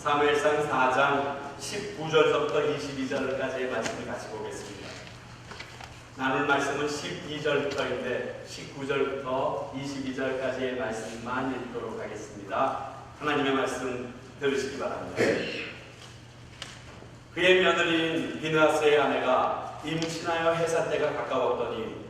사무엘상 4장 19절부터 22절까지의 말씀을 같이 보겠습니다. 나눌 말씀은 12절부터인데 19절부터 22절까지의 말씀만 읽도록 하겠습니다. 하나님의 말씀 들으시기 바랍니다. 그의 며느리인 비느하스의 아내가 임신하여 해산 때가 가까웠더니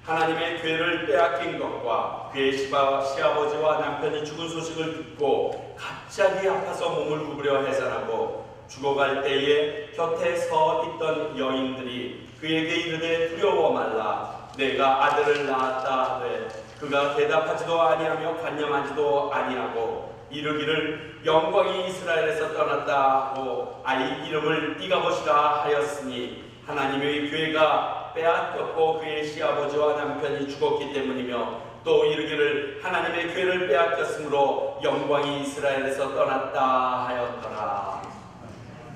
하나님의 괴를 빼앗긴 것과 그의 시아버지와 남편이 죽은 소식을 듣고 갑자기 아파서 몸을 구부려 해산하고 죽어갈 때에 곁에 서 있던 여인들이 그에게 이르되 두려워 말라 내가 아들을 낳았다 하되 그가 대답하지도 아니하며 관념하지도 아니하고 이르기를 영광이 이스라엘에서 떠났다 하고 아이 이름을 띠가봇이라 하였으니 하나님의 괴가 빼앗겼고 그의 시아버지와 남편이 죽었기 때문이며 또 이르기를 하나님의 괴를 빼앗겼으므로 영광이 이스라엘에서 떠났다 하였더라.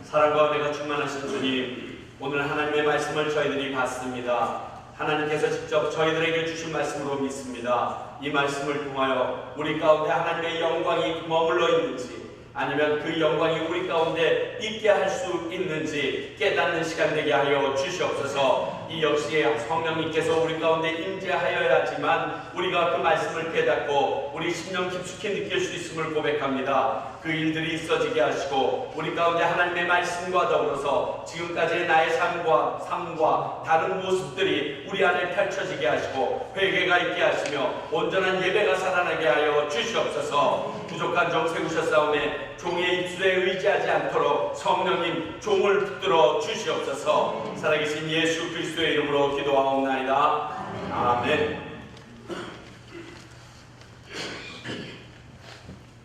사랑과 은혜가 충만하신 주님, 오늘 하나님의 말씀을 저희들이 봤습니다. 하나님께서 직접 저희들에게 주신 말씀으로 믿습니다. 이 말씀을 통하여 우리 가운데 하나님의 영광이 머물러 있는지 아니면 그 영광이 우리 가운데 있게 할 수 있는지 깨닫는 시간 되게 하여 주시옵소서. 이 역시 성령님께서 우리 가운데 임재하여야지만 우리가 그 말씀을 깨닫고 우리 심령 깊숙이 느낄 수 있음을 고백합니다. 그 일들이 있어지게 하시고 우리 가운데 하나님의 말씀과 더불어서 지금까지의 나의 삶과 다른 모습들이 우리 안에 펼쳐지게 하시고 회개가 있게 하시며 온전한 예배가 살아나게 하여 주시옵소서. 부족한 종 세우셨사오매 종의 입술에 의지하지 않도록 성령님 종을 붙들어 주시옵소서. 살아계신 예수 그리스도의 이름으로 기도하옵나이다. 아멘.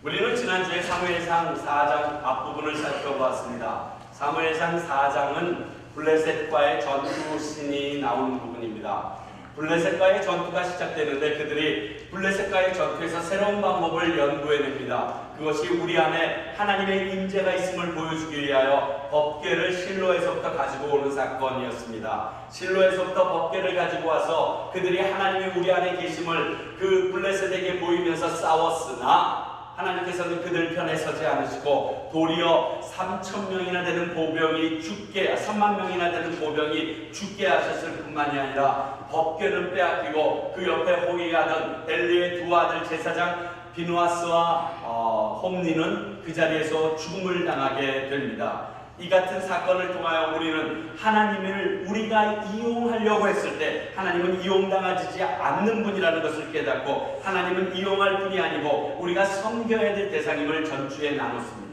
우리는 지난주에 사무엘상 4장 앞부분을 살펴보았습니다. 사무엘상 4장은 블레셋과의 전투 신이 나오는 부분입니다. 블레셋과의 전투가 시작되는데 그들이 블레셋과의 전투에서 새로운 방법을 연구해냅니다. 그것이 우리 안에 하나님의 임재가 있음을 보여주기 위하여 법궤를 실로에서부터 가지고 오는 사건이었습니다. 실로에서부터 법궤를 가지고 와서 그들이 하나님이 우리 안에 계심을 그 블레셋에게 보이면서 싸웠으나 하나님께서는 그들 편에 서지 않으시고 도리어 3,000명이나 되는 보병이 죽게 3만 명이나 되는 보병이 죽게 하셨을 뿐만이 아니라 법궤를 빼앗기고 그 옆에 호위하던 엘리의 두 아들 제사장 비느하스와 홈니는 그 자리에서 죽음을 당하게 됩니다. 이 같은 사건을 통하여 우리는 하나님을 우리가 이용하려고 했을 때 하나님은 이용당하지 않는 분이라는 것을 깨닫고 하나님은 이용할 분이 아니고 우리가 섬겨야 될 대상임을 전주에 나눴습니다.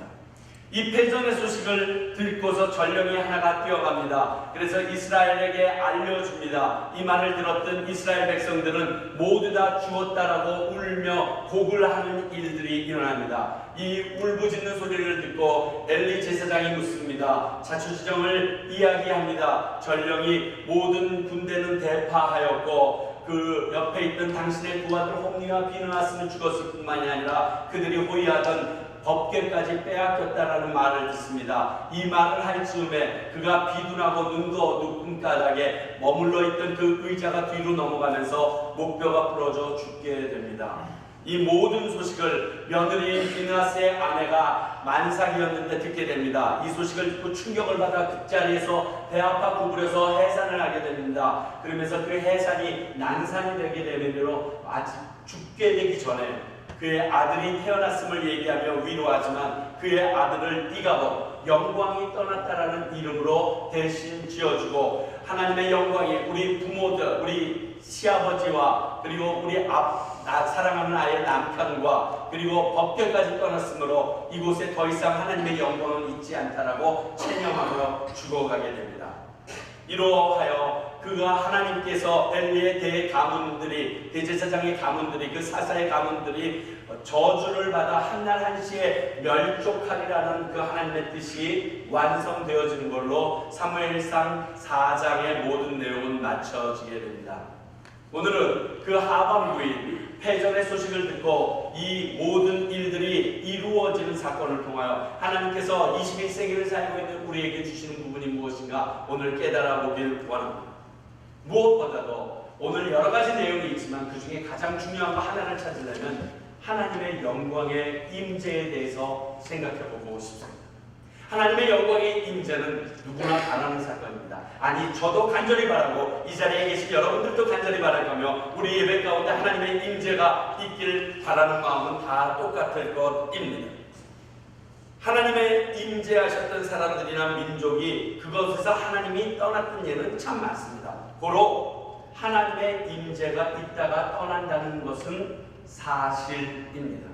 이 패전의 소식을 듣고서 전령이 하나가 뛰어갑니다. 그래서 이스라엘에게 알려줍니다. 이 말을 들었던 이스라엘 백성들은 모두 다 죽었다라고 울며 곡을 하는 일들이 일어납니다. 이 울부짖는 소리를 듣고 엘리 제사장이 묻습니다. 자초지정을 이야기합니다. 전령이 모든 군대는 대파하였고 그 옆에 있던 당신의 두 아들 홈니와 비느하스는 죽었을 뿐만이 아니라 그들이 호위하던 법궤까지 빼앗겼다라는 말을 듣습니다. 이 말을 할 즈음에 그가 비둔하고 눈도 어둡은 까닭에 머물러 있던 그 의자가 뒤로 넘어가면서 목뼈가 부러져 죽게 됩니다. 이 모든 소식을 며느리인 비느하스의 아내가 만삭이었는데 듣게 됩니다. 이 소식을 듣고 충격을 받아 그 자리에서 배 아파 구부려서 해산을 하게 됩니다. 그러면서 그 해산이 난산이 되게 되면서 아직 죽게 되기 전에 그의 아들이 태어났음을 얘기하며 위로하지만 그의 아들을 띠가봇 영광이 떠났다라는 이름으로 대신 지어주고 하나님의 영광이 우리 부모들, 우리 시아버지와 그리고 우리 사랑하는 아이의 남편과 그리고 법궤까지 떠났으므로 이곳에 더 이상 하나님의 영광은 있지 않다라고 체념하며 죽어가게 됩니다. 이러하여 그가 하나님께서 엘리의 대제사장의 가문들이 그 사사의 가문들이 저주를 받아 한날 한시에 멸족하리라는 그 하나님의 뜻이 완성되어지는 걸로 사무엘상 4장의 모든 내용은 맞춰지게 됩니다. 오늘은 그 하반부인 패전의 소식을 듣고 이 모든 일들이 이루어지는 사건을 통하여 하나님께서 21세기를 살고 있는 우리에게 주시는 부분이 무엇인가 오늘 깨달아 보길 원합니다. 무엇보다도 오늘 여러 가지 내용이 있지만 그 중에 가장 중요한 거 하나를 찾으려면 하나님의 영광의 임재에 대해서 생각해 보고 말씀드리고 싶습니다. 하나님의 영광의 임재는 누구나 바라는 사건입니다. 아니, 저도 간절히 바라고 이 자리에 계신 여러분들도 간절히 바랄 거며 우리 예배 가운데 하나님의 임재가 있길 바라는 마음은 다 똑같을 것입니다. 하나님의 임재하셨던 사람들이나 민족이 그것에서 하나님이 떠났던 예는 참 많습니다. 고로 하나님의 임재가 있다가 떠난다는 것은 사실입니다.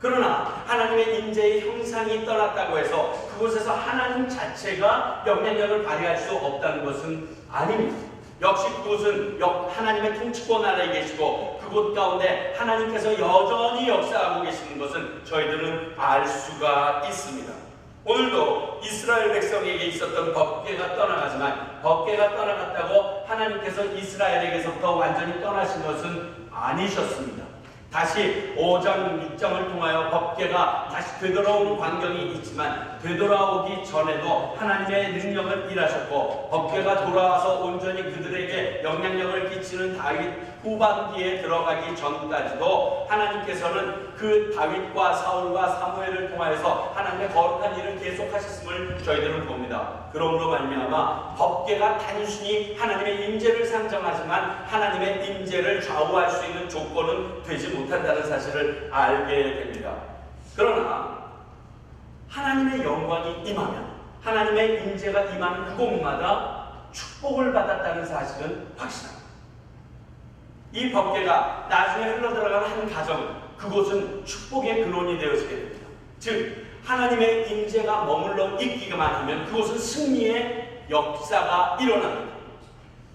그러나 하나님의 임재의 형상이 떠났다고 해서 그곳에서 하나님 자체가 영향력을 발휘할 수 없다는 것은 아닙니다. 역시 그곳은 하나님의 통치권 아래에 계시고 그곳 가운데 하나님께서 여전히 역사하고 계시는 것은 저희들은 알 수가 있습니다. 오늘도 이스라엘 백성에게 있었던 법궤가 떠나가지만 법궤가 떠나갔다고 하나님께서 이스라엘에게서부터 완전히 떠나신 것은 아니셨습니다. 다시 5장, 6장을 통하여 법궤가 다시 되돌아오는 광경이 있지만 되돌아오기 전에도 하나님의 능력을 일하셨고 법궤가 돌아와서 온전히 그들에게 영향력을 끼치는 다윗 후반기에 들어가기 전까지도 하나님께서는 그 다윗과 사울과 사무엘을 통하여서 하나님의 거룩한 일을 계속하셨음을 저희들은 봅니다. 그러므로 말미암아 법궤가 단순히 하나님의 임재를 상정하지만 하나님의 임재를 좌우할 수 있는 조건은 되지 못한다는 사실을 알게 됩니다. 그러나 하나님의 영광이 임하면 하나님의 임재가 임하는 그곳마다 축복을 받았다는 사실은 확실합니다. 이 법궤가 나중에 흘러들어가는 한 가정은 그곳은 축복의 근원이 되어지게 됩니다. 즉 하나님의 임재가 머물러 있기만 하면 그곳은 승리의 역사가 일어납니다.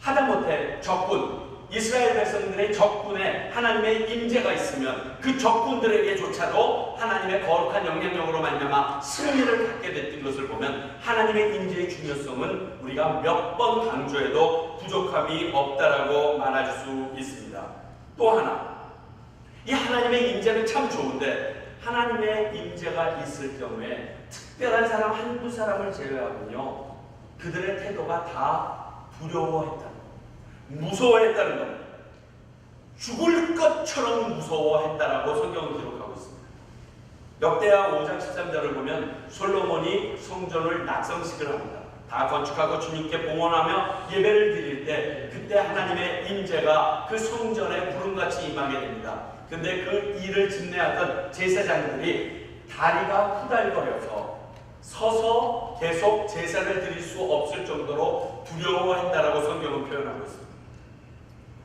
하다못해 적군, 이스라엘 백성들의 적군에 하나님의 임재가 있으면 그 적군들에게조차도 하나님의 거룩한 영향력으로 말미암아 승리를 갖게 됐던 것을 보면 하나님의 임재의 중요성은 우리가 몇 번 강조해도 부족함이 없다라고 말할 수 있습니다. 또 하나, 이 하나님의 임재는 참 좋은데 하나님의 임재가 있을 경우에 특별한 사람 한두 사람을 제외하면요 그들의 태도가 다 두려워했다, 무서워했다는 겁니다. 죽을 것처럼 무서워했다라고 성경은 기록하고 있습니다. 역대하 5장 13절을 보면 솔로몬이 성전을 낙성식을 합니다. 다 건축하고 주님께 봉헌하며 예배를 드릴 때 그때 하나님의 임재가 그 성전에 구름같이 임하게 됩니다. 근데 그 일을 집례하던 제사장들이 다리가 후달거려서 서서 계속 제사를 드릴 수 없을 정도로 두려워했다라고 성경은 표현하고 있습니다.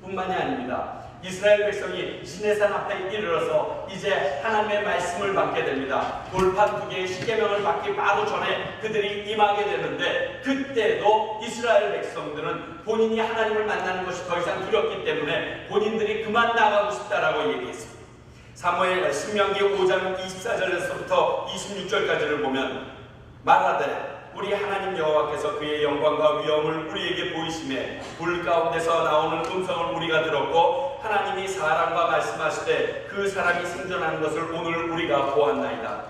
뿐만이 아닙니다. 이스라엘 백성이 시내산 앞에 이르러서 이제 하나님의 말씀을 받게 됩니다. 돌판 2개의 십계명을 받기 바로 전에 그들이 임하게 되는데 그때도 이스라엘 백성들은 본인이 하나님을 만나는 것이 더 이상 두렵기 때문에 본인들이 그만 나가고 싶다라고 얘기했습니다. 사무엘 신명기 5장 24절에서부터 26절까지를 보면 말하되 우리 하나님 여호와께서 그의 영광과 위엄을 우리에게 보이심에 불 가운데서 나오는 음성을 우리가 들었고 하나님이 사람과 말씀하시되 그 사람이 생존하는 것을 오늘 우리가 보았나이다.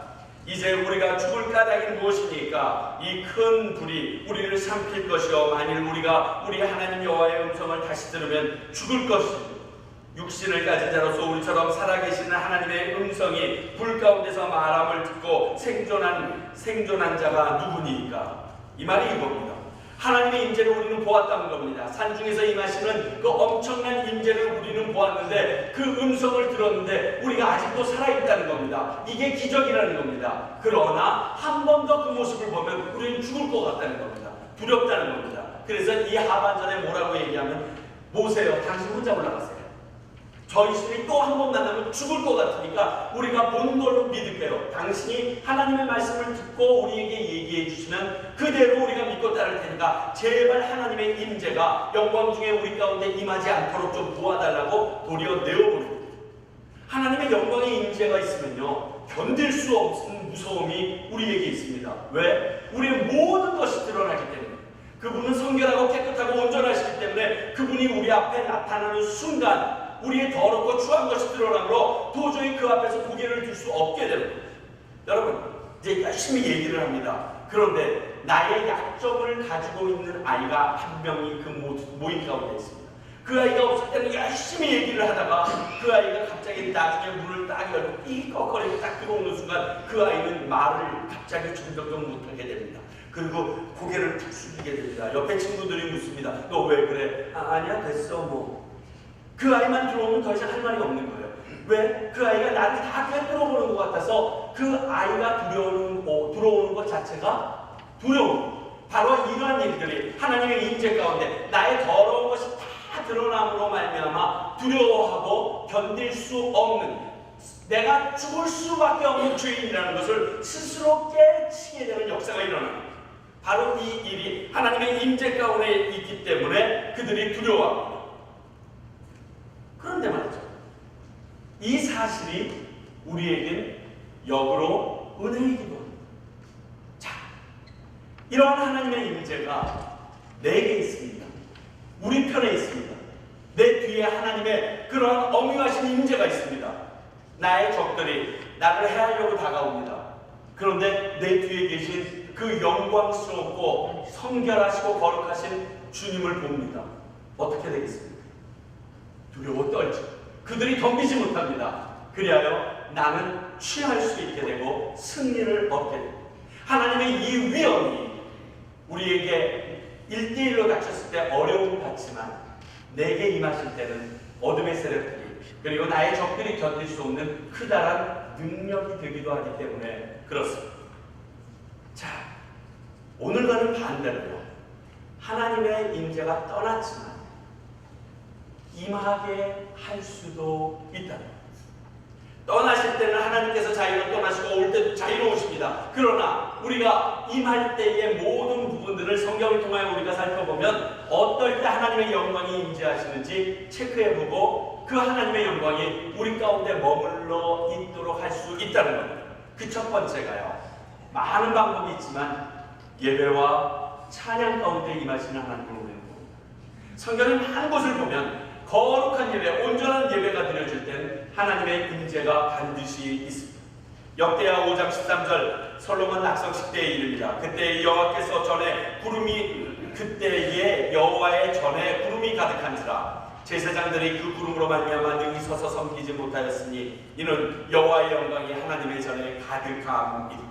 이제 우리가 죽을 까닭이 무엇이니까 이 큰 불이 우리를 삼킬 것이요 만일 우리가 우리 하나님 여호와의 음성을 다시 들으면 죽을 것이니 육신을 가진 자로서 우리처럼 살아계시는 하나님의 음성이 불 가운데서 말함을 듣고 생존한 자가 누구니까? 이 말이 이겁니다. 하나님의 임재를 우리는 보았다는 겁니다. 산중에서 임하시는 그 엄청난 임재를 우리는 보았는데 그 음성을 들었는데 우리가 아직도 살아있다는 겁니다. 이게 기적이라는 겁니다. 그러나 한 번 더 그 모습을 보면 우리는 죽을 것 같다는 겁니다. 두렵다는 겁니다. 그래서 이 하반절에 뭐라고 얘기하면 모세여 당신 혼자 올라가세요. 저희들이 또 한 번 만나면 죽을 것 같으니까 우리가 본 걸로 믿을게요. 당신이 하나님의 말씀을 듣고 우리에게 얘기해 주시면 그대로 우리가 믿고 따를 테니까 제발 하나님의 임재가 영광 중에 우리 가운데 임하지 않도록 좀 도와달라고 도리어 내어보는 하나님의 영광의 임재가 있으면요 견딜 수 없는 무서움이 우리에게 있습니다. 왜? 우리의 모든 것이 드러나기 때문에 그분은 성결하고 깨끗하고 온전하시기 때문에 그분이 우리 앞에 나타나는 순간 우리의 더럽고 추한 것이 드러나므로 도저히 그 앞에서 고개를 들 수 없게 됩니다. 여러분 이제 열심히 얘기를 합니다. 그런데 나의 약점을 가지고 있는 아이가 한 명이 그 모임 가운데 있습니다. 그 그 아이가 없을 때는 열심히 얘기를 하다가 그 아이가 갑자기 나중에 문을 딱 열고 삐걱거리고 딱 들어오는 순간 그 아이는 말을 갑자기 점점 못하게 됩니다. 그리고 고개를 툭 숙이게 됩니다. 옆에 친구들이 묻습니다. 너 왜 그래? 아니야 됐어 뭐. 그 아이만 들어오면 더 이상 할 말이 없는 거예요. 왜? 그 아이가 나를 다 꿰뚫어보는 것 같아서 그 아이가 들어오는 것 자체가 두려움. 바로 이러한 일들이 하나님의 임재 가운데 나의 더러운 것이 다 드러남으로 말미암아 두려워하고 견딜 수 없는, 내가 죽을 수밖에 없는 죄인이라는 것을 스스로 깨치게 되는 역사가 일어납니다. 바로 이 일이 하나님의 임재 가운데 있기 때문에 그들이 두려워합니다. 그런데 말이죠, 이 사실이 우리에겐 역으로 은혜이기도 합니다. 자, 이러한 하나님의 임재가 내게 있습니다. 우리 편에 있습니다. 내 뒤에 하나님의 그러한 엄중하신 임재가 있습니다. 나의 적들이 나를 해하려고 다가옵니다. 그런데 내 뒤에 계신 그 영광스럽고 성결하시고 거룩하신 주님을 봅니다. 어떻게 되겠습니까? 두려워 떨죠. 그들이 덤비지 못합니다. 그리하여 나는 취할 수 있게 되고 승리를 얻게 됩니다. 하나님의 이 위엄이 우리에게 1대1로 닥쳤을 때 어려움을 받지만 내게 임하실 때는 어둠의 세력들이 그리고 나의 적들이 견딜 수 없는 크다란 능력이 되기도 하기 때문에 그렇습니다. 자, 오늘과는 반대로 하나님의 임재가 떠났지만 임하게 할 수도 있다. 떠나실 때는 하나님께서 자유로 떠나시고 올 때도 자유로 오십니다. 그러나 우리가 임할 때의 모든 부분들을 성경을 통하여 우리가 살펴보면 어떨 때 하나님의 영광이 임재하시는지 체크해보고 그 하나님의 영광이 우리 가운데 머물러 있도록 할 수 있다는 겁니다. 그 첫 번째가요, 많은 방법이 있지만 예배와 찬양 가운데 임하시는 하나님을 우리는 봅니다. 성경의 많은 곳을 보면 거룩한 예배, 온전한 예배가 드려질 땐 하나님의 임재가 반드시 있습니다. 역대하 5장 13절 솔로몬 낙성식 때에 이릅니다. 그때 여호와께서 그때에 여호와의 전에 구름이 가득한지라 제사장들이 그 구름으로 말미암아 능히 서서 섬기지 못하였으니 이는 여호와의 영광이 하나님의 전에 가득함이다.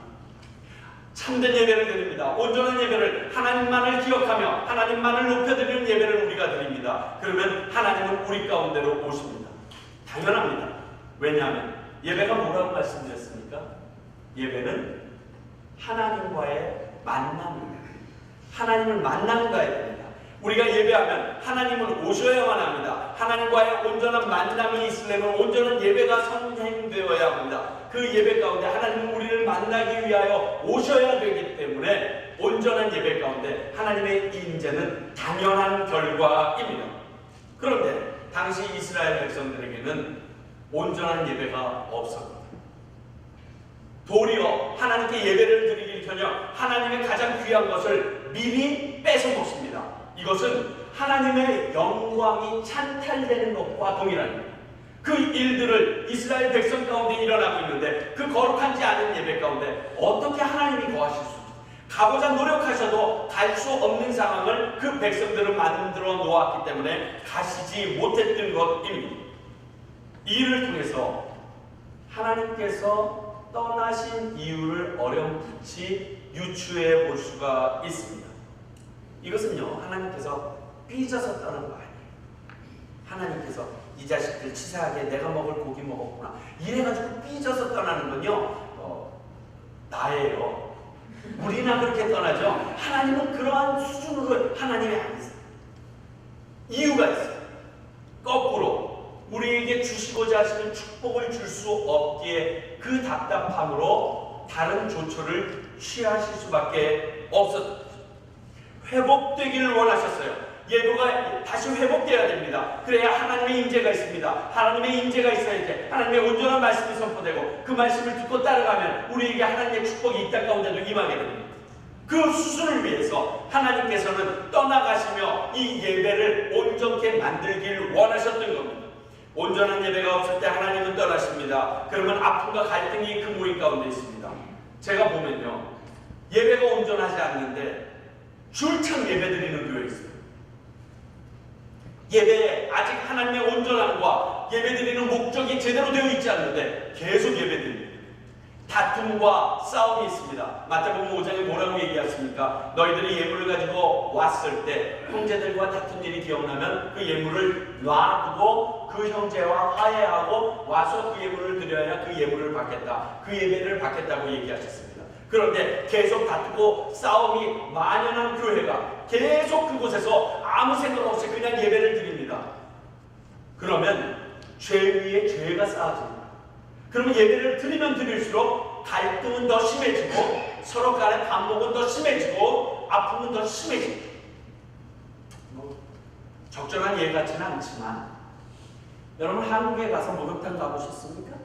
참된 예배를 드립니다. 온전한 예배를, 하나님만을 기억하며 하나님만을 높여드리는 예배를 우리가 드립니다. 그러면 하나님은 우리 가운데로 오십니다. 당연합니다. 왜냐하면 예배가 뭐라고 말씀드렸습니까? 예배는 하나님과의 만남입니다. 하나님을 만나는 가야 됩니다. 우리가 예배하면 하나님은 오셔야만 합니다. 하나님과의 온전한 만남이 있으려면 온전한 예배가 선행되어야 합니다. 그 예배 가운데 하나님은 우리를 만나기 위하여 오셔야 되기 때문에 온전한 예배 가운데 하나님의 임재는 당연한 결과입니다. 그런데 당시 이스라엘 백성들에게는 온전한 예배가 없었습니다. 도리어 하나님께 예배를 드리기를커녕 하나님의 가장 귀한 것을 미리 뺏어 먹습니다. 이것은 하나님의 영광이 찬탈되는 것과 동일합니다. 그 일들을 이스라엘 백성 가운데 일어나고 있는데 그 거룩하지 않은 예배 가운데 어떻게 하나님이 거하실 수 있습니까? 가고자 노력하셔도 갈 수 없는 상황을 그 백성들은 만들어 놓았기 때문에 가시지 못했던 것입니다. 이 일을 통해서 하나님께서 떠나신 이유를 어렴풋이 유추해 볼 수가 있습니다. 이것은요, 하나님께서 삐져서 떠난 거 아니에요. 하나님께서 이 자식들 치사하게 내가 먹을 고기 먹었구나 이래가지고 삐져서 떠나는 건요, 나예요. 우리나 그렇게 떠나죠. 하나님은 그러한 수준으로 하나님이 아니세요. 이유가 있어요. 거꾸로 우리에게 주시고자 하시는 축복을 줄 수 없기에 그 답답함으로 다른 조처를 취하실 수밖에 없었어요. 회복되기를 원하셨어요. 예배가 다시 회복되어야 됩니다. 그래야 하나님의 임재가 있습니다. 하나님의 임재가 있어야 돼. 하나님의 온전한 말씀이 선포되고 그 말씀을 듣고 따라가면 우리에게 하나님의 축복이 이 땅 가운데도 임하게 됩니다. 그 수순을 위해서 하나님께서는 떠나가시며 이 예배를 온전케 만들기를 원하셨던 겁니다. 온전한 예배가 없을 때 하나님은 떠나십니다. 그러면 아픔과 갈등이 그 모임 가운데 있습니다. 제가 보면요, 예배가 온전하지 않는데 줄창 예배 드리는 교회 있어요. 예배에 아직 하나님의 온전함과 예배드리는 목적이 제대로 되어 있지 않는데 계속 예배드립니다. 다툼과 싸움이 있습니다. 마태복음 5장에 뭐라고 얘기했습니까? 너희들이 예물을 가지고 왔을 때 형제들과 다툰 일이 기억나면 그 예물을 놔두고 그 형제와 화해하고 와서 그 예물을 드려야 그 예물을 받겠다. 그 예배를 받겠다고 얘기하셨습니다. 그런데 계속 다투고 싸움이 만연한 교회가 계속 그곳에서 아무 생각 없이 그냥 예배를 드립니다. 그러면 죄 위에 죄가 쌓아집니다. 그러면 예배를 드리면 드릴수록 갈등은 더 심해지고 서로 간의 반목은 더 심해지고 아픔은 더 심해집니다. 적절한 예 같지는 않지만 여러분 한국에 가서 목욕탕 가보셨습니까?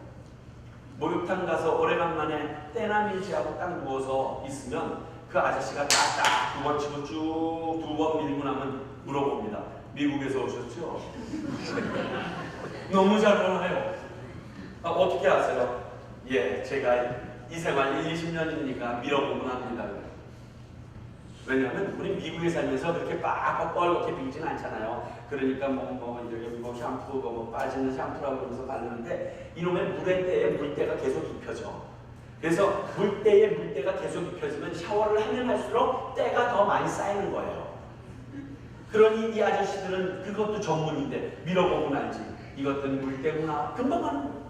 목욕탕 가서 오래간만에 때나 밀지하고 딱 누워서 있으면 그 아저씨가 딱딱 두 번 치고 쭉 두 번 밀고 나면 물어봅니다. 미국에서 오셨죠? 너무 잘 알아요. 어떻게 아세요? 예, 제가 이 생활 20년이니까 밀어보곤 합니다. 왜냐하면 우리 미국에 살면서 그렇게 빡빡 뻘겋게 빌진 않잖아요. 그러니까 여기 샴푸 빠지는 샴푸라고 그러면서 바르는데 이놈의 물때에 물때가 계속 입혀져. 그래서 물때에 물때가 계속 입혀지면 샤워를 하면 할수록 때가 더 많이 쌓이는 거예요. 그러니 이 아저씨들은 그것도 전문인데 밀어보면 알지. 이것들은 물때구나. 금방 하는 거예요.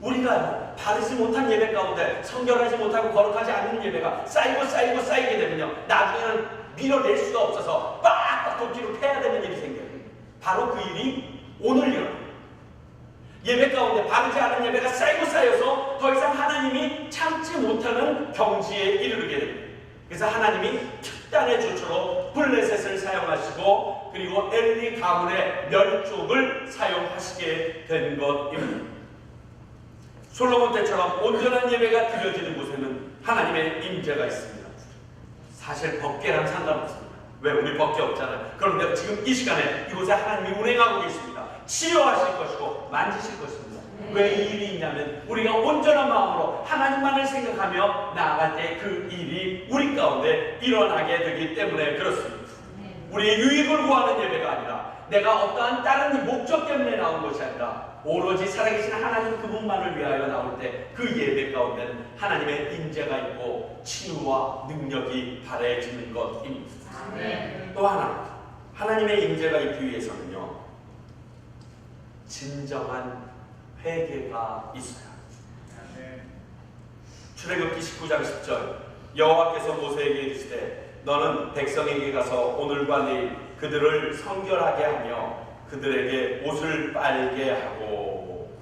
우리가 바르지 못한 예배 가운데 성결하지 못하고 거룩하지 않는 예배가 쌓이게 되면요. 나중에는 밀어낼 수가 없어서 빡빡 도끼로 패야 되는 일이 생겨요. 바로 그 일이 오늘 일어나요. 예배 가운데 바르지 않은 예배가 쌓여서 더 이상 하나님이 참지 못하는 경지에 이르게 됩니다. 그래서 하나님이 특단의 조처로 블레셋을 사용하시고 그리고 엘리 가문의 멸족을 사용하시게 된 것입니다. 솔로몬 때처럼 온전한 예배가 드려지는 곳에는 하나님의 임재가 있습니다. 사실 법계랑 상관없습니다. 왜? 우리 법계 없잖아요. 그런데 지금 이 시간에 이곳에 하나님이 운행하고 계십니다. 치유하실 것이고 만지실 것입니다. 왜 이 일이 있냐면 우리가 온전한 마음으로 하나님만을 생각하며 나아갈 때 그 일이 우리 가운데 일어나게 되기 때문에 그렇습니다. 우리의 유익을 구하는 예배가 아니라 내가 어떠한 다른 목적 때문에 나온 것이 아니라 오로지 살아계신 하나님 그분만을 위하여 나올 때 그 예배 가운데는 하나님의 임재가 있고 치유와 능력이 발해지는 것입니다. 또 하나, 하나님의 임재가 있기 위해서는요, 진정한 회개가 있어야 합니다. 출애굽기 19장 10절 여호와께서 모세에게 이르시되 너는 백성에게 가서 오늘과 내일 그들을 성결하게 하며 그들에게 옷을 빨게 하고.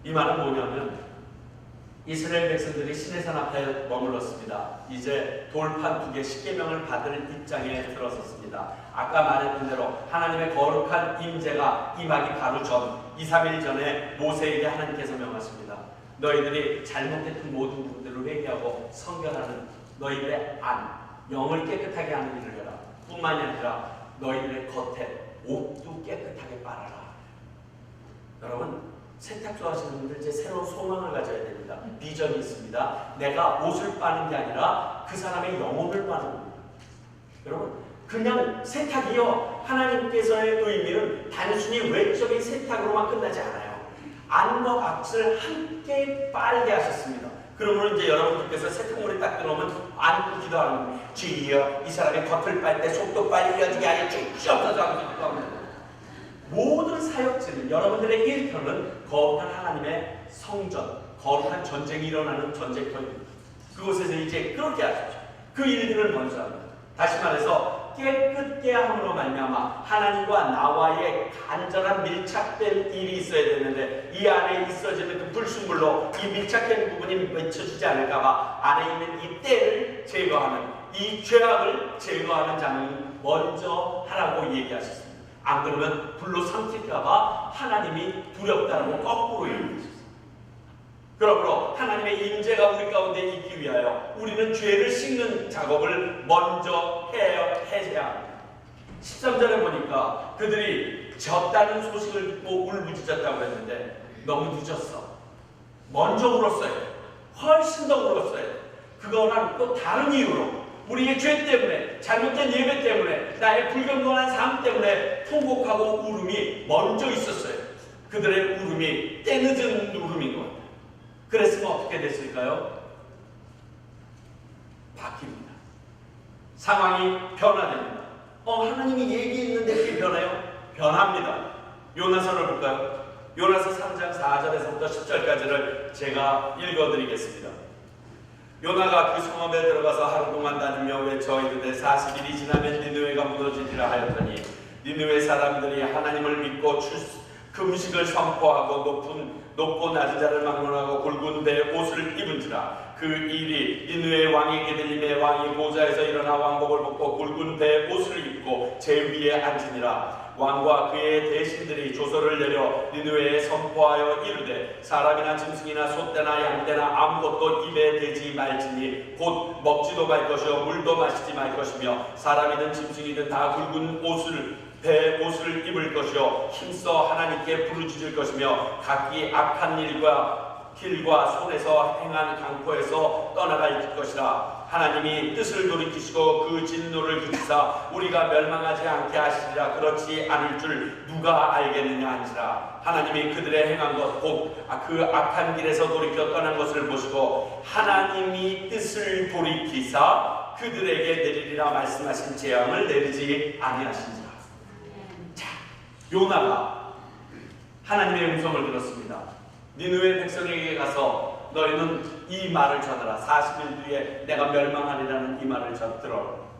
이 말은 뭐냐면 이스라엘 백성들이 시내산 앞에 머물렀습니다. 이제 돌판 2개 10계명을 받을 입장에 들어섰습니다. 아까 말했던 대로 하나님의 거룩한 임재가 임하기 바로 전 2-3일 전에 모세에게 하나님께서 명하십니다. 너희들이 잘못했던 모든 부분들을 회개하고 성결하는 너희들의 안, 영을 깨끗하게 하는 일을 해라. 뿐만이 아니라 너희들의 겉에 옷도 깨끗하게 빨아라. 여러분, 세탁 좋아하시는 분들 이제 새로운 소망을 가져야 됩니다. 비전이 있습니다. 내가 옷을 빠는 게 아니라 그 사람의 영혼을 빠는 겁니다. 여러분, 그냥 세탁이요, 하나님께서의 의미는 단순히 외적인 세탁으로만 끝나지 않아요. 안과 밖을 함께 빨게 하셨습니다. 그러면 이제 여러분들께서 세탁물에 딱 들어오면 안고 기도하는 거예요. 주여, 이 사람의 겉을 빨 때 속도 빨리 이어지게 하여 주시옵소서 하고 기도합니다. 모든 사역지는 여러분들의 일터는 거룩한 하나님의 성전, 거룩한 전쟁이 일어나는 전쟁터입니다. 그곳에서 이제 그렇게 하십시오. 그 일들을 먼저 합니다. 다시 말해서 깨끗게 함으로 말미암아 하나님과 나와의 간절한 밀착된 일이 있어야 되는데 이 안에 있어지는 그 불순물로 이 밀착된 부분이 맺혀지지 않을까봐 안에 있는 이 때를 제거하는, 이 죄악을 제거하는 작업을 먼저 하라고 얘기하셨습니다. 안 그러면 불로 삼킬까봐 하나님이 두렵다고 거꾸로 얘기하셨습니다. 그러므로 하나님의 임재가 우리 가운데 있기 위하여 우리는 죄를 씻는 작업을 먼저 해야 합니다. 13절에 보니까 그들이 졌다는 소식을 듣고 울부짖었다고 했는데 너무 늦었어. 먼저 울었어요. 훨씬 더 울었어요. 그거랑 또 다른 이유로 우리의 죄 때문에, 잘못된 예배 때문에, 나의 불경건한 삶 때문에 통곡하고 울음이 먼저 있었어요. 그들의 울음이 때늦은 울음인 것 같아요. 그랬으면 어떻게 됐을까요? 바뀝니다. 상황이 변화됩니다. 하나님이 얘기했는데 그게 변해요? 변합니다. 요나서를 볼까요? 요나서 3장 4절에서부터 10절까지를 제가 읽어드리겠습니다. 요나가 그 성읍에 들어가서 하루 동안 다니며 외쳐 이르되 40일이 지나면 니느웨가 무너지리라 하였더니 니느웨 사람들이 하나님을 믿고 금식을 선포하고 높고 낮은 자를 막론하고 굵은 배 옷을 입은지라. 그 일이 니느웨 왕에게 들림에 왕이 보좌에서 일어나 왕복을 벗고 굵은 배 옷을 입고 제 위에 앉으니라. 왕과 그의 대신들이 조서를 내려 니느웨에 선포하여 이르되 사람이나 짐승이나 소떼나 양떼나 아무것도 입에 대지 말지니 곧 먹지도 말 것이요 물도 마시지 말 것이며 사람이든 짐승이든 다 굵은 배 옷을 입을 것이요 힘써 하나님께 부르짖을 것이며 각기 악한 길과 손에서 행한 강포에서 떠나갈 것이라. 하나님이 뜻을 돌이키시고 그 진노를 그치사 우리가 멸망하지 않게 하시리라. 그렇지 않을 줄 누가 알겠느냐 한지라. 하나님이 그들의 행한 것 곧 그 악한 길에서 돌이켜 떠난 것을 보시고 하나님이 뜻을 돌이키사 그들에게 내리리라 말씀하신 재앙을 내리지 아니하신지라. 자, 요나가 하나님의 음성을 들었습니다. 니느웨 백성에게 가서 너희는 이 말을 전해라. 40일 뒤에 내가 멸망하리라는 이 말을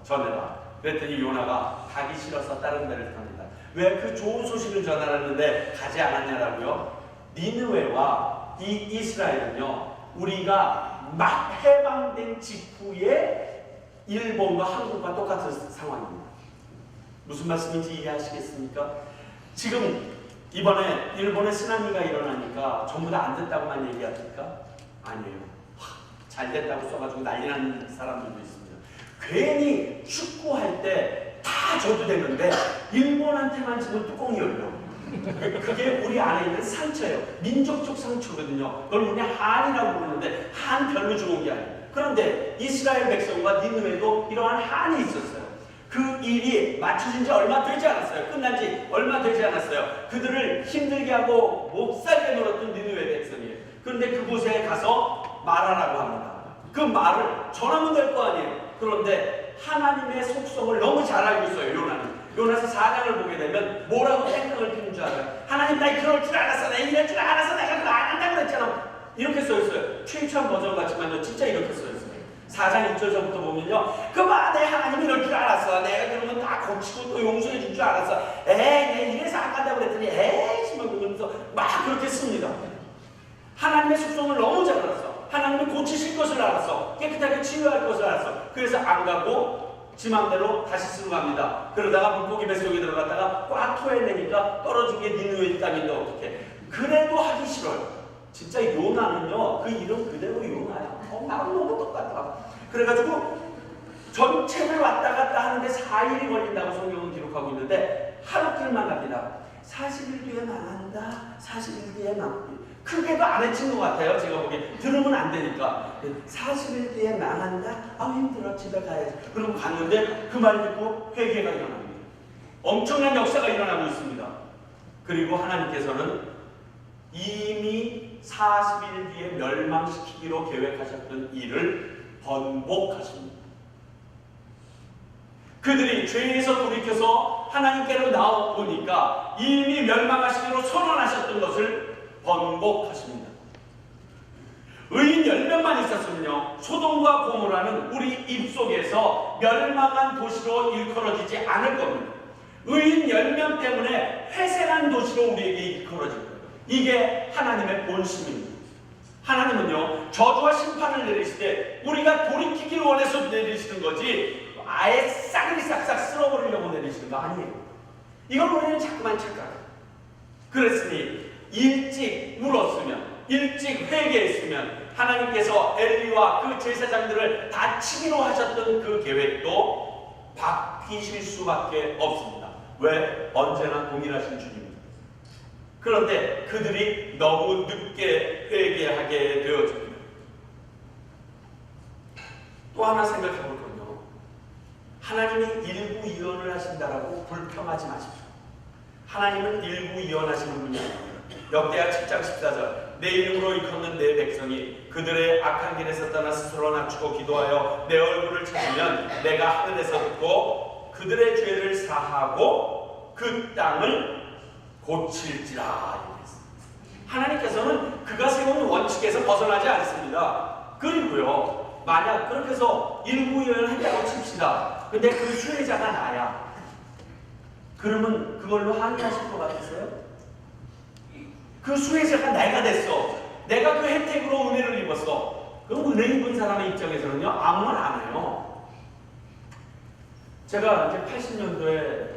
전해라. 그랬더니 요나가 가기 싫어서 다른 데를 갑니다. 왜 그 좋은 소식을 전하라는데 가지 않았냐라고요? 니느웨와 이 이스라엘은요, 우리가 막 해방된 직후에 일본과 한국과 똑같은 상황입니다. 무슨 말씀인지 이해하시겠습니까? 지금 이번에 일본에 쓰나미가 일어나니까 전부 다 안 됐다고만 얘기합니까? 아니에요. 잘 됐다고 써가지고 난리 나는 사람들도 있습니다. 괜히 축구할 때 다 져도 되는데 일본한테만 지금 뚜껑이 열려. 그게 우리 안에 있는 상처예요. 민족적 상처거든요. 그걸 우리 한이라고 부르는데 한 별로 좋은 게 아니에요. 그런데 이스라엘 백성과 니느웨도 이러한 한이 있었어요. 그 일이 맞춰진 지 얼마 되지 않았어요. 끝난 지 얼마 되지 않았어요. 그들을 힘들게 하고 못살게 놀았던 니느웨 백성이에요. 그런데 그곳에 가서 말하라고 합니다. 그 말을 전하면 될 거 아니에요. 그런데 하나님의 속성을 너무 잘 알고 있어요. 요나는. 요나서 4장을 보게 되면 뭐라고 생각을 피는 줄 알아요? 하나님 나 그럴 줄 알았어. 나 이럴 줄 알았어. 내가 그거 안 한다고 그랬잖아. 이렇게 써있어요. 최유찬 버전 같지만요. 진짜 이렇게 써있어요. 4장 1절부터 보면요. 그만 내 하나님 이럴 줄 알았어. 내가 그러면 다 고치고 또 용서해 줄 줄 알았어. 내가 이래서 안 간다고 그랬더니 정말 그러면서 막 그렇게 씁니다. 하나님의 속성을 너무 잘 알았어. 하나님이 고치실 것을 알았어. 깨끗하게 치유할 것을 알았어. 그래서 안 가고 지 맘대로 다시 쓰고 갑니다. 그러다가 물고기 뱃속에 들어갔다가 꽉 토해내니까 떨어진 게 니느웨 땅인데 어떡해. 그래도 하기 싫어요. 진짜 요나는요, 그 이름 그대로 요나야. 나랑 너무 똑같아. 그래가지고 전체를 왔다 갔다 하는데 4일이 걸린다고 성경은 기록하고 있는데 하루길만 갑니다. 40일 뒤에 망한다. 40일 뒤에 망한다. 크게도 안 해친 것 같아요. 제가 보기에 들으면 안 되니까 40일 뒤에 망한다. 힘들어 집에 가야지. 그러고 갔는데 그 말 듣고 회개가 일어납니다. 엄청난 역사가 일어나고 있습니다. 그리고 하나님께서는 이미 40일 뒤에 멸망시키기로 계획하셨던 일을 번복하십니다. 그들이 죄에서 돌이켜서 하나님께로 나오니까 이미 멸망하시기로 선언하셨던 것을 번복하십니다. 의인 10명만 있었으면요, 소돔과 고모라는 우리 입속에서 멸망한 도시로 일컬어지지 않을 겁니다. 의인 10명 때문에 회생한 도시로 우리에게 일컬어질 거예요. 이게 하나님의 본심입니다. 하나님은요, 저주와 심판을 내리실 때 우리가 돌이키기를 원해서 내리시는 거지 아예 싸그리 싹싹 쓸어버리려고 내리시는 거 아니에요. 이걸 우리는 자꾸만 착각해요. 그랬으니 일찍 울었으면, 일찍 회개했으면 하나님께서 엘리와 그 제사장들을 다치기로 하셨던 그 계획도 바뀌실 수밖에 없습니다. 왜? 언제나 동일하신 주님입니다. 그런데 그들이 너무 늦게 회개하게 되어집니다. 또 하나 생각해 볼 건요. 하나님이 일구이언을 하신다라고 불평하지 마십시오. 하나님은 일구이언하시는 분이에요. 역대하 7장 14절 내 이름으로 일컫는 내 백성이 그들의 악한 길에서 떠나 스스로 낮추고 기도하여 내 얼굴을 찾으면 내가 하늘에서 듣고 그들의 죄를 사하고 그 땅을 고칠지라. 하나님께서는 그가 세운 원칙에서 벗어나지 않습니다. 그리고요, 만약 그렇게 해서 일구이언을 한다고 칩시다. 근데 그 수혜자가 나야. 그러면 그걸로 항의하실 것 같으세요? 그 수혜자가 내가 됐어. 내가 그 혜택으로 은혜를 입었어. 그럼 은혜 입은 사람의 입장에서는요, 아무 말 안 해요. 제가 이제 80년도에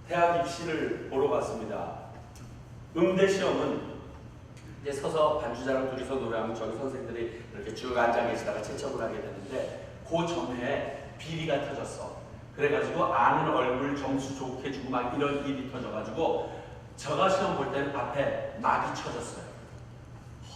대학 입시를 보러 갔습니다. 응대 시험은 이제 서서 반주자랑 둘이서 노래하면 저기 선생들이 이렇게 쭉 앉아 계시다가 채점을 하게 되는데 그 전에 비리가 터졌어. 그래가지고 아는 얼굴 점수 좋게 주고 막 이런 일이 터져가지고 제가 시험 볼 때는 앞에 막이 쳐졌어요.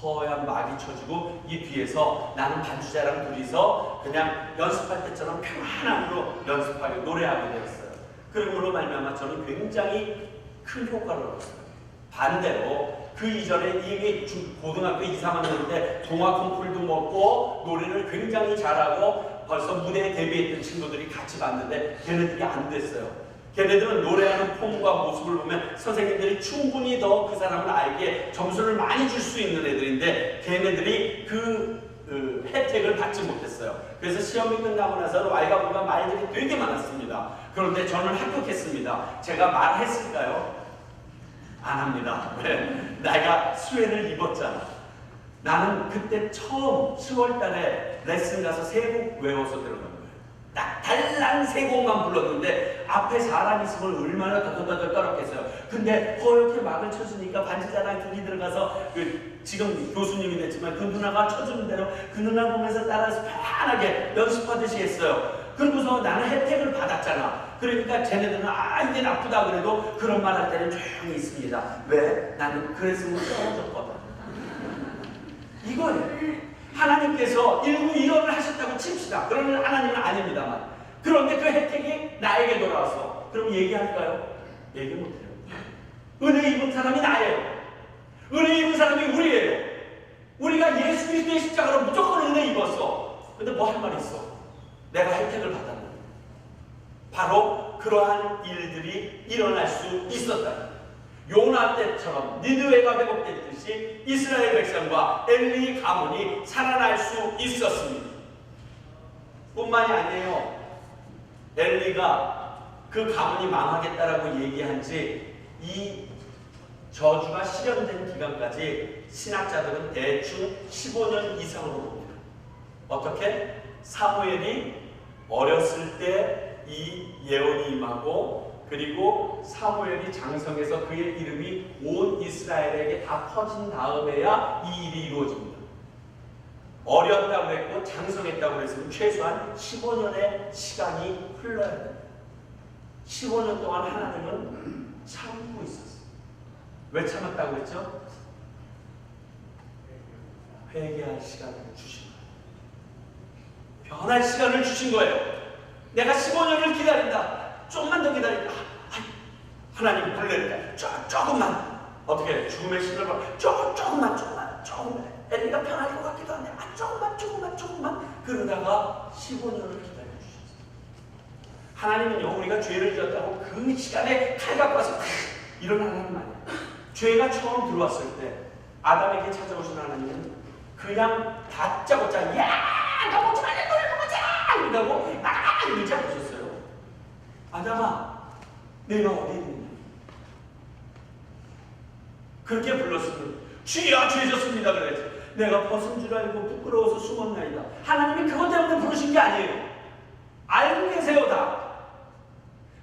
허연 막이 쳐지고 이 뒤에서 나는 반주자랑 둘이서 그냥 연습할 때처럼 평안함으로 연습하게 노래하게 되었어요. 그러므로 말미암아 저는 굉장히 큰 효과를 얻었어요. 반대로 그 이전에 이미 고등학교 2, 3학년 때 동화 콩쿨도 먹고 노래를 굉장히 잘하고 벌써 무대에 데뷔했던 친구들이 같이 봤는데 걔네들이 안 됐어요. 걔네들은 노래하는 폼과 모습을 보면 선생님들이 충분히 더 그 사람을 알기에 점수를 많이 줄 수 있는 애들인데 걔네들이 그 혜택을 받지 못했어요. 그래서 시험이 끝나고 나서 왈가불가 말들이 되게 많았습니다. 그런데 저는 합격했습니다. 제가 말했을까요? 안 합니다. 왜? 내가 수혜를 입었잖아. 나는 그때 처음 10월 달에 레슨 가서 세 곡 외워서 들어간 거예요. 딱 달랑 세 곡만 불렀는데 앞에 사람 있으면 얼마나 더더더더 떨었겠어요. 근데 허옇게 막을 쳐주니까 반지자랑 둘이 들어가서 지금 교수님이 됐지만 그 누나가 쳐주는 대로 그 누나 보면서 따라서 편안하게 연습하듯이 했어요. 그러고서 나는 혜택을 받았잖아. 그러니까 쟤네들은 이게 나쁘다 그래도 그런 말 할 때는 조용히 있습니다. 왜? 나는 그랬으면 떨어졌거든. 이거예요. 하나님께서 일구이언을 하셨다고 칩시다. 그러면 하나님은 아닙니다만. 그런데 그 혜택이 나에게 돌아왔어. 그럼 얘기할까요? 얘기 못해요. 은혜 입은 사람이 나예요. 은혜 입은 사람이 우리예요. 우리가 예수 그리스도의 십자가로 무조건 은혜 입었어. 근데 뭐 할 말 있어? 내가 혜택을 받았는데. 바로 그러한 일들이 일어날 수 있었다. 요나 때처럼 니느웨가 회복됐듯이 이스라엘 백성과 엘리 가문이 살아날 수 있었습니다. 뿐만이 아니에요. 엘리가 그 가문이 망하겠다라고 얘기한 지 이 저주가 실현된 기간까지 신학자들은 대충 15년 이상으로 봅니다. 어떻게? 사무엘이 어렸을 때 이 예언이 임하고 그리고 사무엘이 장성해서 그의 이름이 온 이스라엘에게 다 퍼진 다음에야 이 일이 이루어집니다. 어렸다고 했고 장성했다고 했으면 최소한 15년의 시간이 흘러야 됩니다. 15년 동안 하나님은 참고 있었어요. 왜 참았다고 했죠? 회개할 시간을 주신 거예요. 변할 시간을 주신 거예요. 내가 15년을 기다린다. 조금만 더 기다린다. 하나님 불러니까 조금만. 어떻게 죽음의 신을 봐. 조금만. 엘리가 편할 것 같기도 한데 조금만. 그러다가 15년을 기다려주셨어요. 하나님은요, 우리가 죄를 지었다고 그 시간에 칼 갖고 와서 일어나는 하나님 아니에요. 죄가 처음 들어왔을 때 아담에게 찾아오신 하나님은 그냥 다짜고짜 너 먹지 말래 노래 먹자 이러고 이러지 않으셨어요. 아담아 내가 어디 있느냐. 그렇게 불렀으면 주여 죄졌습니다 그랬지. 내가 벗은 줄 알고 부끄러워서 숨었나이다. 하나님이 그것 때문에 부르신 게 아니에요. 알고 계세요 다.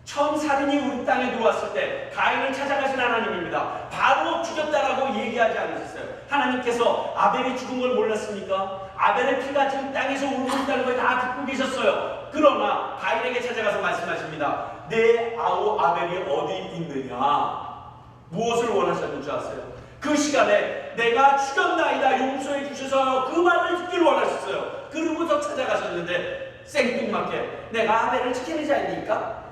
처음 살인이 우리 땅에 들어왔을 때 가인을 찾아가신 하나님입니다. 바로 죽였다라고 얘기하지 않으셨어요. 하나님께서 아벨이 죽은 걸 몰랐습니까? 아벨의 피가 지금 땅에서 울고 있다는 걸 다 듣고 계셨어요. 그러나 가인에게 찾아가서 말씀하십니다. 내 아우 아벨이 어디 있느냐? 무엇을 원하셨는지 아세요? 그 시간에 내가 죽였나이다 용서해 주셔서 그 말을 듣기를 원하셨어요. 그러고서 찾아가셨는데 생뚱맞게 내가 아벨을 지키는 자이니까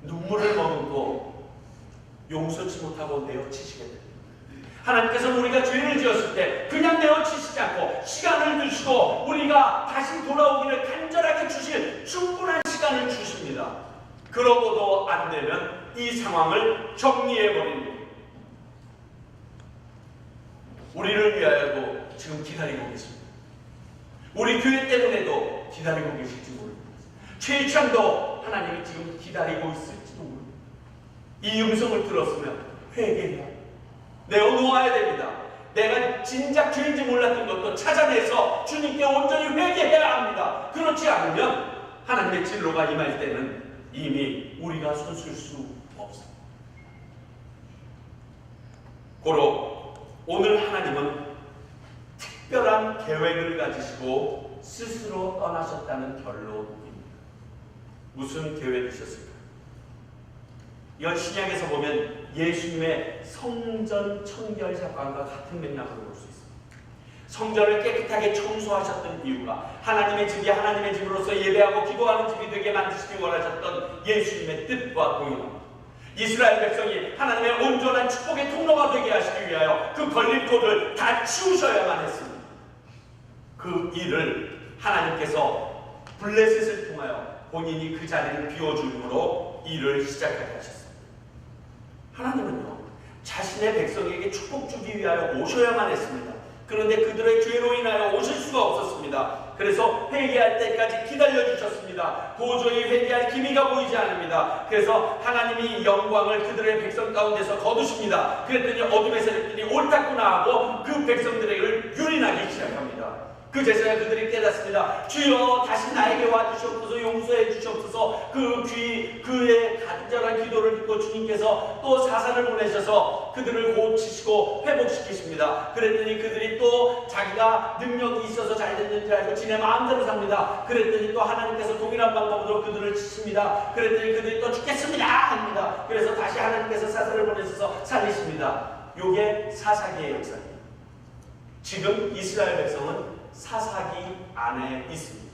눈물을 머금고 용서치 못하고 내어치시게 됩니다. 하나님께서는 우리가 죄를 지었을 때 그냥 내어치시지 않고 시간을 두시고 우리가 다시 돌아오기를 간절하게 주실 충분한 시간을 주십니다. 그러고도 안 되면 이 상황을 정리해버립니다. 우리를 위하여도 지금 기다리고 계십니다. 우리 교회 때문에도 기다리고 계실지 모릅니다. 최희창도 하나님이 지금 기다리고 있을지도 모릅니다. 이 음성을 들었으면 회개해야 합니다. 내어놓아야 됩니다. 내가 진작 죄인지 몰랐던 것도 찾아내서 주님께 온전히 회개해야 합니다. 그렇지 않으면 하나님의 진로가 임할 때는 이미 우리가 서술 수 없습니다. 고로 오늘 하나님은 특별한 계획을 가지시고 스스로 떠나셨다는 결론입니다. 무슨 계획이셨을까요? 이건 신약에서 보면 예수님의 성전 청결 사건과 같은 맥락으로 볼 수 있습니다. 성전을 깨끗하게 청소하셨던 이유가 하나님의 집이 하나님의 집으로서 예배하고 기도하는 집이 되게 만드시기 원하셨던 예수님의 뜻과 동일합니다. 이스라엘 백성이 하나님의 온전한 축복의 통로가 되게 하시기 위하여 그 걸림돌을 다 치우셔야만 했습니다. 그 일을 하나님께서 블레셋을 통하여 본인이 그 자리를 비워줌으로 일을 시작하게 하셨습니다. 하나님은요, 자신의 백성에게 축복 주기 위하여 오셔야만 했습니다. 그런데 그들의 죄로 인하여 오실 수가 없었습니다. 그래서 회개할 때까지 기다려주셨습니다. 도저히 회개할 기미가 보이지 않습니다. 그래서 하나님이 영광을 그들의 백성 가운데서 거두십니다. 그랬더니 어둠의 세력들이 옳다구나 하고 그 백성들을 유린하기 시작합니다. 그제서야 그들이 깨닫습니다. 주여 다시 나에게 와주시옵소서, 용서해 주시옵소서. 그의 간절한 기도를 듣고 주님께서 또 사사를 보내셔서 그들을 고치시고 회복시키십니다. 그랬더니 그들이 또 자기가 능력이 있어서 잘 됐는 줄 알고 지네 마음대로 삽니다. 그랬더니 또 하나님께서 동일한 방법으로 그들을 치십니다. 그랬더니 그들이 또 죽겠습니다 합니다. 그래서 다시 하나님께서 사사를 보내셔서 살리십니다. 요게 사사기의 역사입니다. 지금 이스라엘 백성은 사사기 안에 있습니다.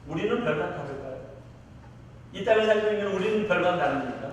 우리는 별반 다를까요? 이 땅을 살고 있는 우리는 별반 다릅니까?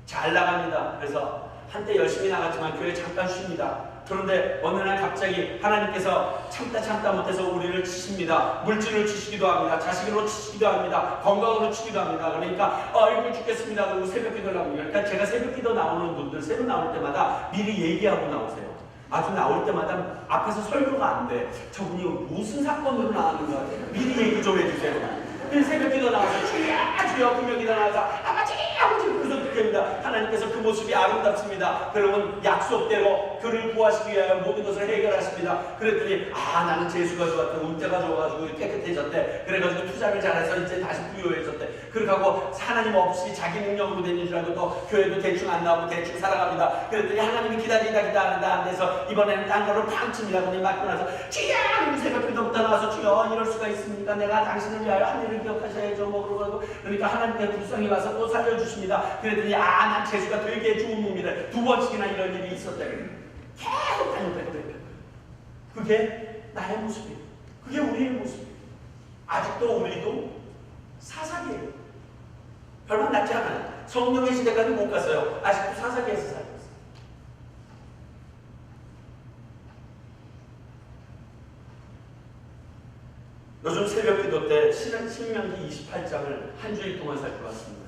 잘 나갑니다. 그래서 한때 열심히 나갔지만 교회 잠깐 쉽니다. 그런데 어느 날 갑자기 하나님께서 참다 못해서 우리를 치십니다. 물질을 치시기도 합니다. 자식으로 치시기도 합니다. 건강으로 치기도 합니다. 그러니까 아이고 죽겠습니다. 그리고 새벽 기도를 합니다. 그러니까 제가 새벽 기도 나오는 분들 새로 나올 때마다 미리 얘기하고 나오세요. 아주 나올 때마다 앞에서 설교가 안 돼. 저분이 무슨 사건으로 나왔는가 미리 얘기 좀 해주세요. 새벽 기도 나와서 주여 금요 기도 나와서 아버지 그래서 듣습니다. 하나님께서 그 모습이 아름답습니다. 그러면 약속대로 그를 구하시기 위하여 모든 것을 해결하십니다. 그랬더니 나는 재수가 좋았대. 운때가 좋아가지고 깨끗해졌대. 그래가지고 투자를 잘해서 이제 다시 부유해졌대. 그렇게 하고 하나님 없이 자기 능력으로 되는 줄 알고 또 교회도 대충 안 나오고 대충 살아갑니다. 그랬더니 하나님이 기다리다 안 돼서 이번에는 딴 거를 팡 칩니다. 그러니 맞고 나서 주여 새벽 기도부터 나와서 주여 이럴 수가 있습니까? 내가 당신을 위하여 한 일을 기억하셔야죠. 그러고 그러니까 하나님께 불쌍히 와서 또 살려주십니다. 그랬더니 난 재수가 되게 좋은 몸이래. 두 번씩이나 이런 일이 있었대. 계속 다녔대. 그게 나의 모습이에요. 그게 우리의 모습이에요. 아직도 우리도 사사기예요. 별반 낫지 않아요. 성령의 시대까지 못 갔어요. 아직도 사사기에서 살고 있어요. 요즘 새벽 기도 때 신명기 28장을 한 주일 동안 살펴봤습니다.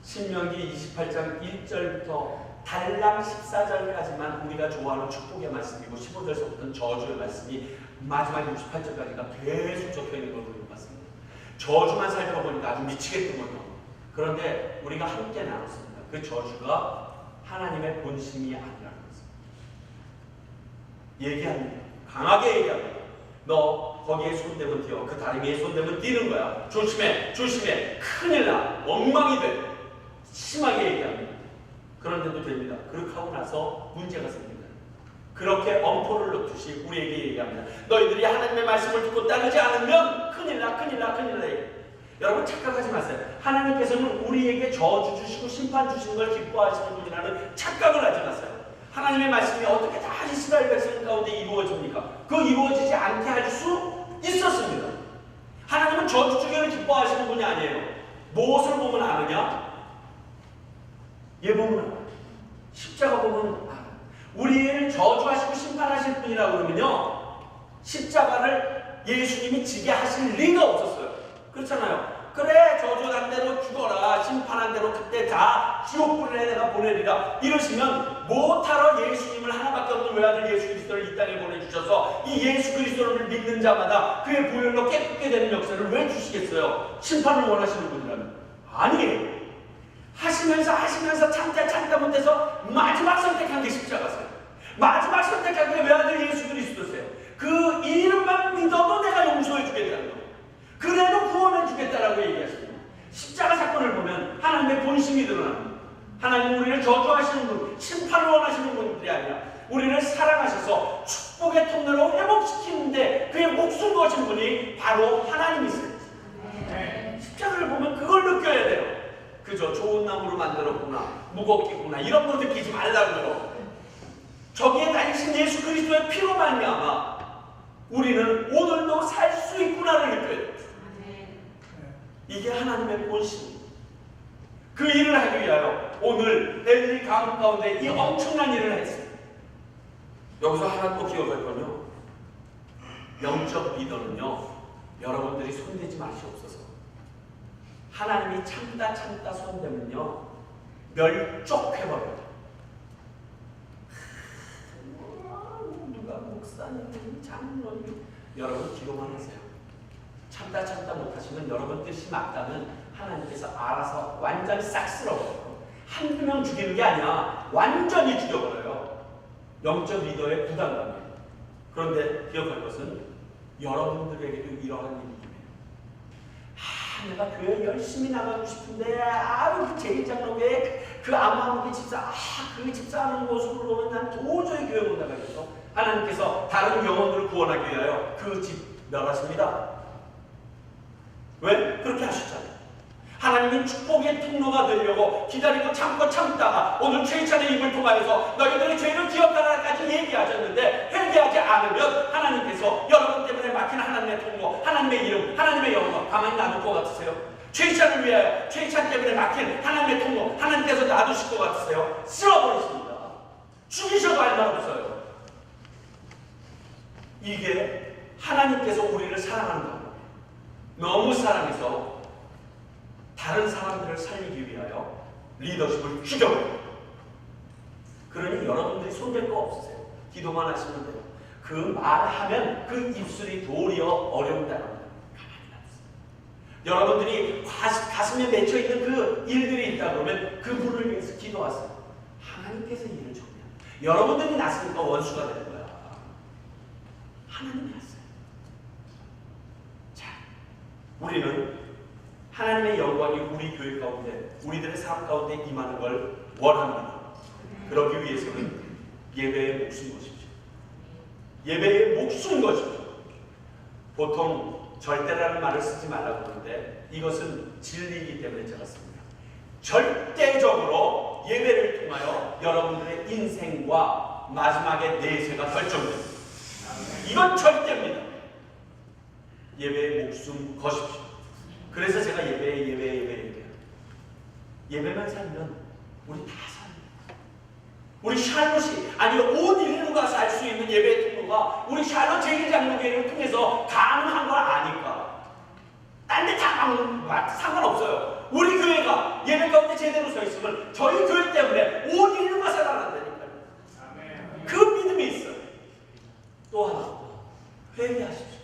신명기 28장 1절부터 달랑 14절까지만 우리가 좋아하는 축복의 말씀이고 15절서부터는 저주의 말씀이 마지막 68절까지가 계속 적혀있는 걸 우리가 봤습니다. 저주만 살펴보니까 아주 미치겠던 거죠. 그런데 우리가 함께 나눴습니다. 그 저주가 하나님의 본심이 아니라는 것입니다. 얘기합니다. 강하게 얘기합니다. 너 거기에 손대면 뛰어. 그 다리 위에 손대면 뛰는 거야. 조심해. 큰일 나. 엉망이 돼. 심하게 얘기합니다. 그런데도 됩니다. 그렇게 하고 나서 문제가 생깁니다. 그렇게 엄포를 놓듯이 우리에게 얘기합니다. 너희들이 하나님의 말씀을 듣고 따르지 않으면 큰일 나. 여러분 착각하지 마세요. 하나님께서는 우리에게 저주 주시고 심판 주시는 걸 기뻐하시는 분이라는 착각을 하지 마세요. 하나님의 말씀이 어떻게 다 이스라엘 백성 가운데 이루어집니까? 그 이루어지지 저주 주기를 기뻐하시는 분이 아니에요. 무엇을 보면 아느냐? 얘 보면 알아. 십자가 보면 알아. 우리를 저주하시고 심판하실 분이라고 그러면요, 십자가를 예수님이 지게 하실 리가 없었어요. 그렇잖아요. 그래, 저주한 대로 죽어라, 심판한 대로 그때 다 지옥불에 내가 보내리라 이러시면 못하러 예수님을 하나밖에 없는 외아들 예수 그리스도를 이 땅에 보내주셔서 이 예수 그리스도를 믿는 자마다 그의 보혈로 깨끗게 되는 역사를 왜 주시겠어요? 심판을 원하시는 분이라면. 아니에요. 하시면서 참다 못해서 마지막 선택한 게 십자가세요. 마지막 선택한 게 외아들 예수 그리스도세요. 그 이름만 믿어도 내가 용서해 주겠다는 거예요. 그래도 구원해 주겠다라고 얘기하십니다. 십자가 사건을 보면 하나님의 본심이 드러납니다. 하나님 우리를 저주하시는 분, 심판을 원하시는 분들이 아니라 우리를 사랑하셔서 축복의 통로로 회복시키는데 그의 목숨 거신 분이 바로 하나님이세요. 십자가를 보면 그걸 느껴야 돼요. 그저 좋은 나무로 만들었구나, 무겁겠구나, 이런 거 느끼지 말라고요. 저기에 다니신 예수 그리스도의 피로 말미암아 우리는 오늘도 살 수 있구나를 느껴야 돼요. 이게 하나님의 본심입니다. 그 일을 하기 위하여 오늘 엘리 가문 가운데 이 엄청난 일을 했어요. 여기서 하나 또 기억할 건요, 영적 리더는요, 여러분들이 손대지 마시옵소서. 하나님이 참다 손대면요 멸족해버려요. 누가 목사님, 장로님, 여러분 기도만 하세요. 참다 못하시면 여러분 뜻이 맞다면 하나님께서 알아서 완전히 싹 쓸어버려요. 한두 명 죽이는 게 아니야, 완전히 죽여버려요. 영적 리더의 부담감이에요. 그런데 기억할 것은 여러분들에게도 이러한 일이 내가 교회 열심히 나가고 싶은데 그 제1장로교회 그 아무개 집사 그 집사하는 모습을 보면 난 도저히 교회 못 나가겠어. 하나님께서 다른 영혼들을 구원하기 위하여 그 집 멸하십니다. 왜? 그렇게 하셨잖아요. 하나님이 축복의 통로가 되려고 기다리고 참다가 오늘 최희찬의 입을 통하여서 너희들의 죄를 기억하라까지 얘기하셨는데 회개하지 않으면 하나님께서 여러분 때문에 막힌 하나님의 통로, 하나님의 이름, 하나님의 영광 가만히 놔둘 것 같으세요? 최희찬을 위하여 최희찬 때문에 막힌 하나님의 통로 하나님께서 놔두실 것 같으세요? 쓸어버리십니다. 죽이셔도 할 말 없어요. 이게 하나님께서 우리를 사랑하는 방법이에요. 너무 사랑해서 다른 사람들을 살리기 위하여 리더십을 죽여버려요. 그러니 여러분들이 손댈 거 없으세요. 기도만 하시면 돼요. 그 말하면 그 입술이 도리어 어려운다는 거예요. 가만히 놔두세요. 여러분들이 가슴에 맺혀있는 그 일들이 있다 그러면 그분을 위해서 기도하세요. 하나님께서 일을 정리합니다. 여러분들이 났으니까 원수가 되는 거야. 하나님이 났어요. 자, 우리는 하나님의 영광이 우리 교회 가운데, 우리들의 삶 가운데 임하는 걸 원합니다. 그러기 위해서는 예배에 목숨 것이죠. 예배에 목숨 것이죠. 보통 절대라는 말을 쓰지 말라고 하는데 이것은 진리이기 때문에 제가 씁니다. 절대적으로 예배를 통하여 여러분들의 인생과 마지막의 내세가 결정됩니다. 이건 절대입니다. 예배에 목숨 거십시오. 그래서 제가 예배만 살면 우리 다 삽니다. 우리 샬롯이 아니면 온 인류가 살 수 있는 예배의 통로가 우리 샬롯 제1장로교회를 통해서 가능한 걸 아니까 딴 데 다 상관없어요. 우리 교회가 예배 가운데 제대로 서 있으면 저희 교회 때문에 온 인류가 살아난다니까요. 그 믿음이 있어요. 또 하나 회개하십시오.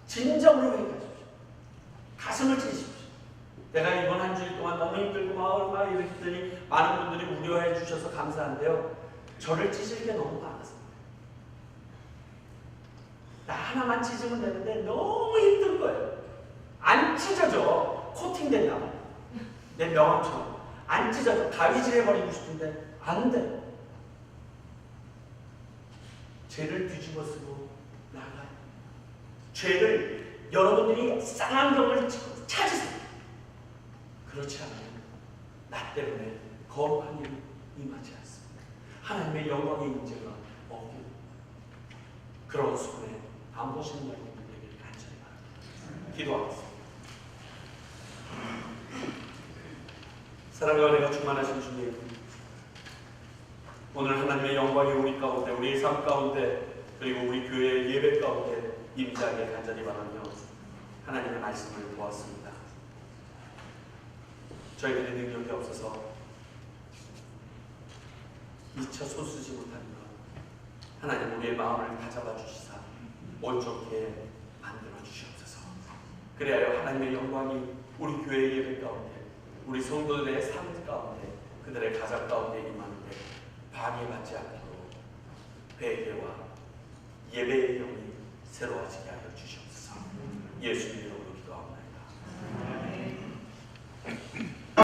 진정으로 회개하십시오. 가슴을 찢으십시오. 내가 이번 한 주일 동안 너무 힘들고 막 이랬더니 많은 분들이 무료해 주셔서 감사한데요. 저를 찢을 게 너무 많았습니다. 나 하나만 찢으면 되는데 너무 힘든 거예요. 안 찢어져. 코팅됐나 봐요. 내 명함처럼. 안 찢어져. 가위질해버리고 싶은데 안 돼. 죄를 뒤집어 쓰고 나가요. 죄를 여러분들이 쌍안경을 찾으세요. 그렇지 않으면 나 때문에 거룩한 일이 임하지 않습니다. 하나님의 영광의 임재가 없고 그런 순간에 안 보시는 여러분들에게 간절히 바랍니다. 기도하겠습니다. 사랑과 은혜가 충만하신 주님, 오늘 하나님의 영광이 우리 가운데, 우리의 삶 가운데, 그리고 우리 교회의 예배 가운데 임재하게 간절히 바라며 하나님의 말씀을 보았습니다. 저희들의 능력이 없어서 미처 손쓰지 못하는 것, 하나님 우리의 마음을 다잡아 주시사 온전케 만들어 주시옵소서. 그리하여 하나님의 영광이 우리 교회의 예배 가운데, 우리 성도들의 삶 가운데, 그들의 가정 가운데 임하는데 방해받지 않도록 회개와 예배의 영이 새로워지게 하여 주시옵소서. 예수님의